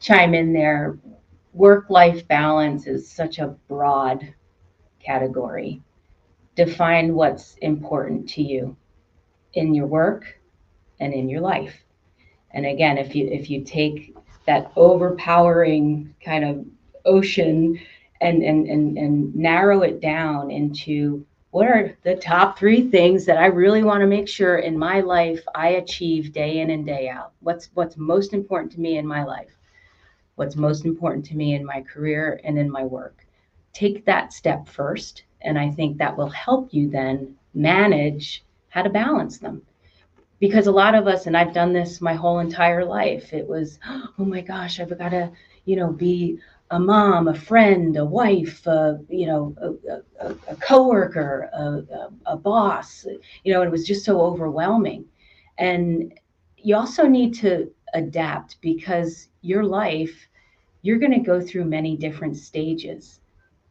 chime in there. Work-life balance is such a broad category. Define what's important to you in your work and in your life. And again, if you take that overpowering kind of ocean and narrow it down into what are the top 3 things that I really want to make sure in my life I achieve day in and day out. What's most important to me in my life? What's most important to me in my career and in my work? Take that step first, and I think that will help you then manage how to balance them. Because a lot of us, and I've done this my whole entire life, it was, oh my gosh, I've got to, be a mom, a friend, a wife, a coworker, a boss. It was just so overwhelming. And you also need to adapt, because your life, you're going to go through many different stages.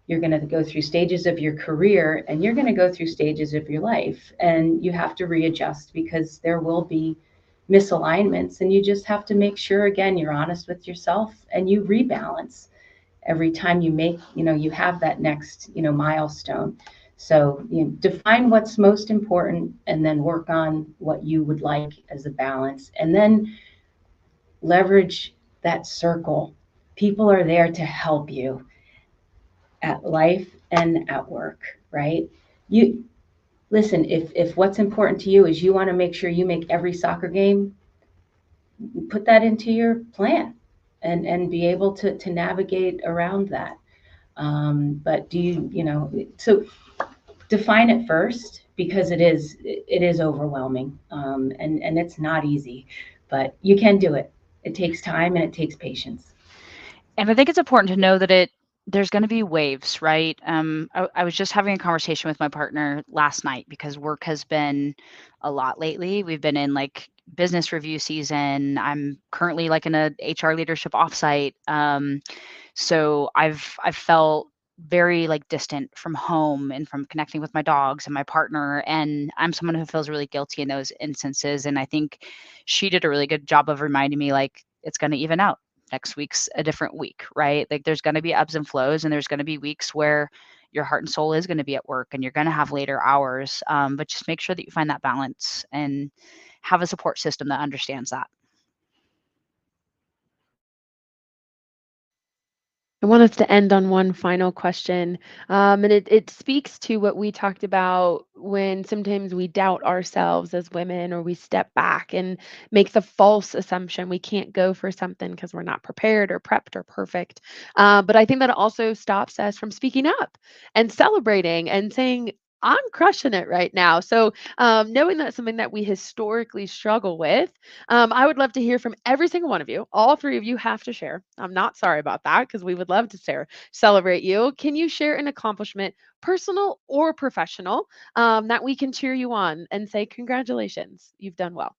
You're going to go through stages of your career, and you're going to go through stages of your life, and you have to readjust because there will be misalignments, and you just have to make sure, again, you're honest with yourself and you rebalance every time you make, you have that next, milestone. So define what's most important, and then work on what you would like as a balance, and then leverage that circle. People are there to help you at life and at work, right? You listen, if what's important to you is you want to make sure you make every soccer game, put that into your plan, and be able to navigate around that. But so define it first, because it is overwhelming, and it's not easy, but you can do it. It takes time and it takes patience. And I think it's important to know that there's going to be waves, right? I was just having a conversation with my partner last night because work has been a lot lately. We've been in like business review season. I'm currently like in a HR leadership offsite. So I've felt very like distant from home and from connecting with my dogs and my partner. And I'm someone who feels really guilty in those instances. And I think she did a really good job of reminding me like it's going to even out. Next week's a different week, right? Like there's going to be ebbs and flows, and there's going to be weeks where your heart and soul is going to be at work and you're going to have later hours. But just make sure that you find that balance and have a support system that understands that. I want us to end on one final question. And it speaks to what we talked about when sometimes we doubt ourselves as women, or we step back and make the false assumption we can't go for something because we're not prepared or prepped or perfect. But I think that also stops us from speaking up and celebrating and saying, I'm crushing it right now. So, knowing that's something that we historically struggle with, I would love to hear from every single one of you. All 3 of you have to share. I'm not sorry about that, because we would love to celebrate you. Can you share an accomplishment, personal or professional, that we can cheer you on and say, congratulations, you've done well?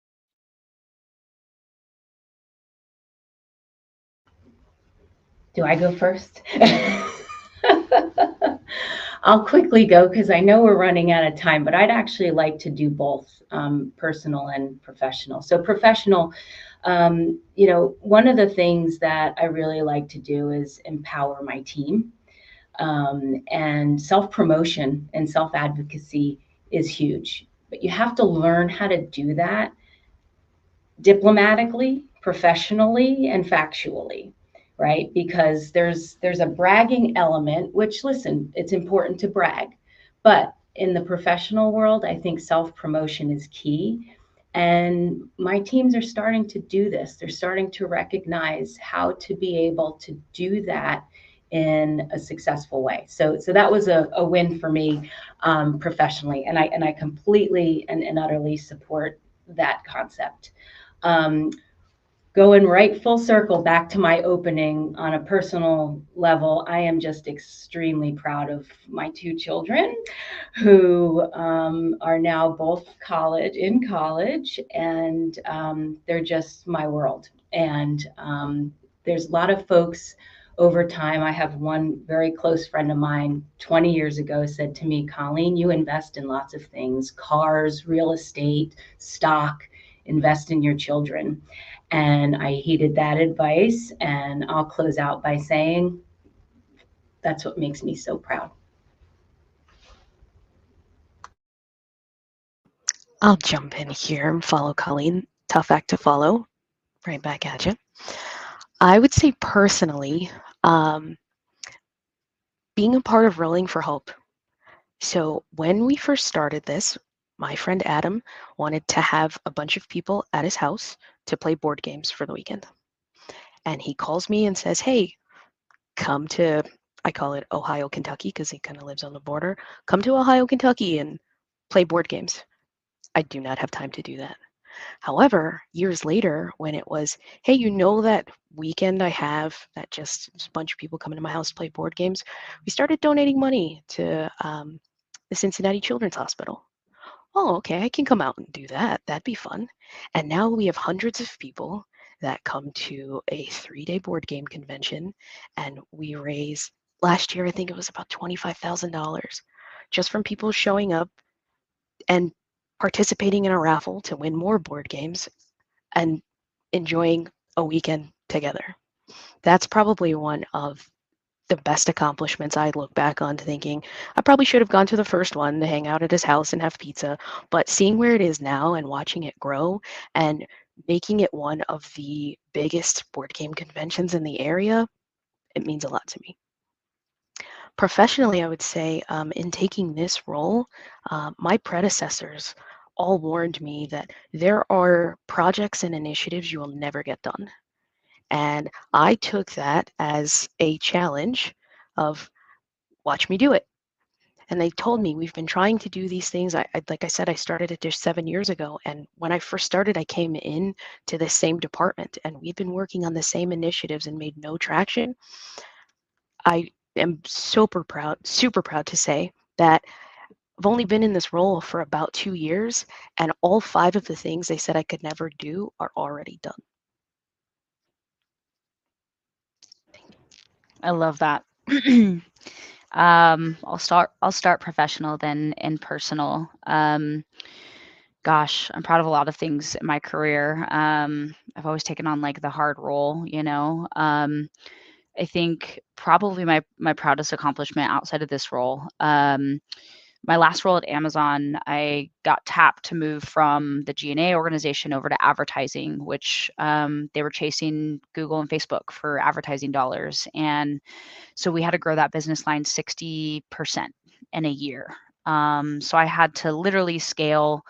Do I go first? I'll quickly go because I know we're running out of time, but I'd actually like to do both, personal and professional. So professional, one of the things that I really like to do is empower my team. And self-promotion and self-advocacy is huge, but you have to learn how to do that diplomatically, professionally, and factually, right? Because there's a bragging element, which, listen, it's important to brag, but in the professional world, I think self-promotion is key. And my teams are starting to do this. They're starting to recognize how to be able to do that in a successful way. So that was a win for me, professionally, and I completely and utterly support that concept. Um, Going right full circle back to my opening, on a personal level, I am just extremely proud of my 2 children, who are now both in college, and they're just my world. And there's a lot of folks over time, I have one very close friend of mine 20 years ago said to me, Colleen, you invest in lots of things, cars, real estate, stock, invest in your children. And I heeded that advice. And I'll close out by saying that's what makes me so proud. I'll jump in here and follow Colleen. Tough act to follow. Right back at you. I would say personally, being a part of Rolling for Hope. So when we first started this, my friend Adam wanted to have a bunch of people at his house to play board games for the weekend. And he calls me and says, hey, come to, I call it Ohio, Kentucky, because he kind of lives on the border. Come to Ohio, Kentucky and play board games. I do not have time to do that. However, years later, when it was, hey, you know that weekend I have that just a bunch of people coming to my house to play board games, we started donating money to the Cincinnati Children's Hospital. Oh, okay, I can come out and do that. That'd be fun. And now we have hundreds of people that come to a 3-day board game convention, and we raise, last year, I think it was about $25,000 just from people showing up and participating in a raffle to win more board games and enjoying a weekend together. That's probably one of the best accomplishments I look back on thinking I probably should have gone to the first one to hang out at his house and have pizza, but seeing where it is now and watching it grow and making it one of the biggest board game conventions in the area, it means a lot to me. Professionally, I would say in taking this role, my predecessors all warned me that there are projects and initiatives you will never get done. And I took that as a challenge of watch me do it. And they told me we've been trying to do these things. Like I said, I started at Dish 7 years ago. And when I first started, I came in to the same department and we've been working on the same initiatives and made no traction. I am super proud to say that I've only been in this role for about 2 years, and all 5 of the things they said I could never do are already done. I love that. I'll start professional then and personal. Gosh, I'm proud of a lot of things in my career. I've always taken on like the hard role, you know. I think probably my proudest accomplishment outside of this role. My last role at Amazon, I got tapped to move from the G&A organization over to advertising, which they were chasing Google and Facebook for advertising dollars. And so we had to grow that business line 60% in a year. So I had to literally scale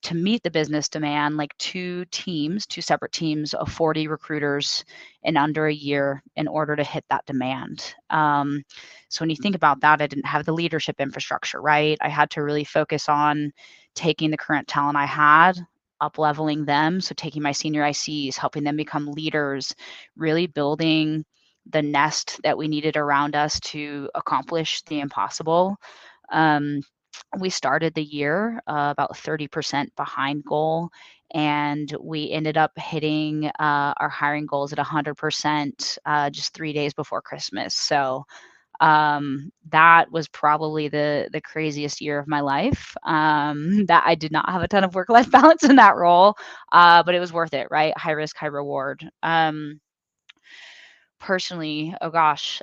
to meet the business demand, like two separate teams of 40 recruiters in under a year in order to hit that demand. So when you think about that, I didn't have the leadership infrastructure, right? I had to really focus on taking the current talent I had, up leveling them. So taking my senior ICs, helping them become leaders, really building the nest that we needed around us to accomplish the impossible. We started the year about 30% behind goal, and we ended up hitting our hiring goals at 100% just 3 days before Christmas. So that was probably the craziest year of my life. That I did not have a ton of work-life balance in that role, but it was worth it, right? High risk, high reward. Personally, oh gosh,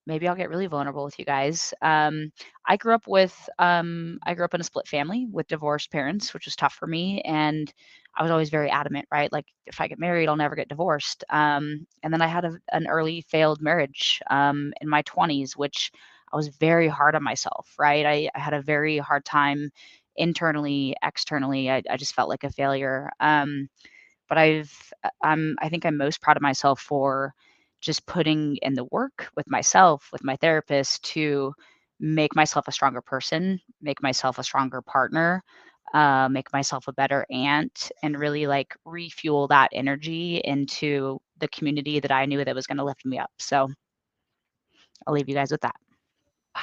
maybe I'll get really vulnerable with you guys. I grew up in a split family with divorced parents, which was tough for me, and I was always very adamant, right? Like if I get married, I'll never get divorced. And then I had an early failed marriage in my 20s, which I was very hard on myself, right? I had a very hard time internally, externally. I just felt like a failure. But I think I'm most proud of myself for just putting in the work with myself, with my therapist to make myself a stronger person, make myself a stronger partner, make myself a better aunt, and really like refuel that energy into the community that I knew that was going to lift me up. So I'll leave you guys with that. Wow.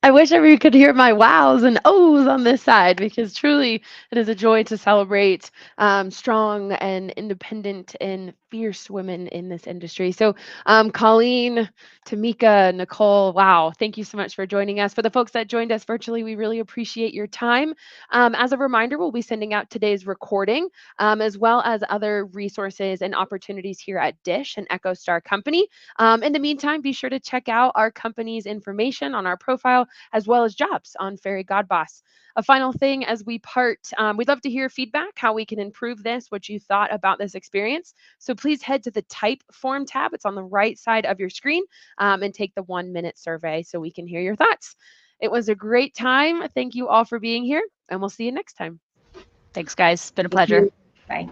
I wish everyone could hear my wows and ohs on this side because truly it is a joy to celebrate strong and independent and fierce women in this industry. So, Colleen, Tamika, Nicole, wow, thank you so much for joining us. For the folks that joined us virtually, we really appreciate your time. As a reminder, we'll be sending out today's recording, as well as other resources and opportunities here at Dish and EchoStar Company. In the meantime, be sure to check out our company's information on our profile, as well as jobs on Fairy Godboss. A final thing as we part, we'd love to hear feedback, how we can improve this, what you thought about this experience. So please head to the type form tab. It's on the right side of your screen, and take the 1-minute survey so we can hear your thoughts. It was a great time. Thank you all for being here, and we'll see you next time. Thanks, guys. It's been a Thank pleasure. you. Bye.